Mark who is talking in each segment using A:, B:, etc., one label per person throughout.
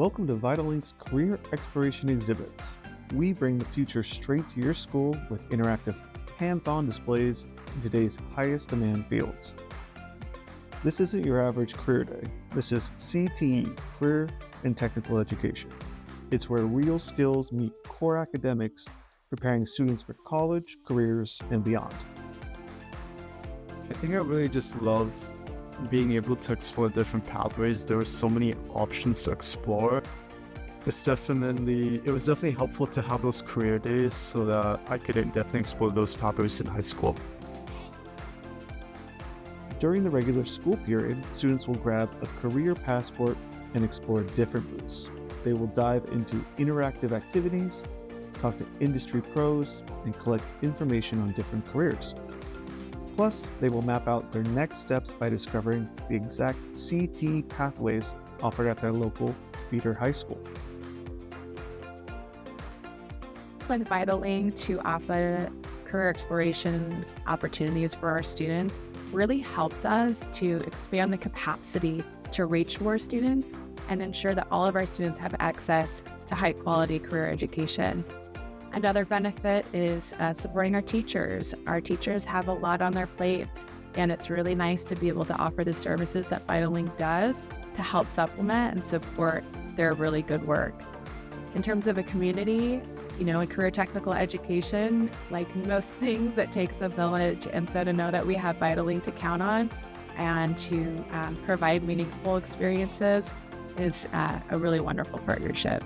A: Welcome to VitalLink's Career Exploration Exhibits. We bring the future straight to your school with interactive, hands-on displays in today's highest demand fields. This isn't your average career day. This is CTE, Career and Technical Education. It's where real skills meet core academics, preparing students for college, careers, and beyond.
B: I think I really just love being able to explore different pathways. There were so many options to explore. It was definitely helpful to have those career days so that I could definitely explore those pathways in high school.
A: During the regular school period, students will grab a career passport and explore different routes. They will dive into interactive activities, talk to industry pros, and collect information on different careers. Plus, they will map out their next steps by discovering the exact CTE pathways offered at their local feeder high school.
C: With VitalLink to offer career exploration opportunities for our students really helps us to expand the capacity to reach more students and ensure that all of our students have access to high quality career education. Another benefit is supporting our teachers. Our teachers have a lot on their plates, and it's really nice to be able to offer the services that VitalLink does to help supplement and support their really good work. In terms of a community, in career technical education, like most things, it takes a village. And so to know that we have VitalLink to count on and to provide meaningful experiences is a really wonderful partnership.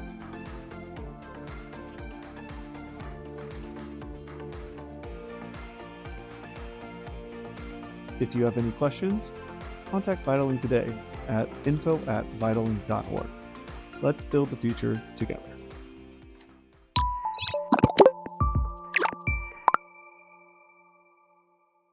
A: If you have any questions, contact VitalLink today at info@vitalink.org. Let's build the future together.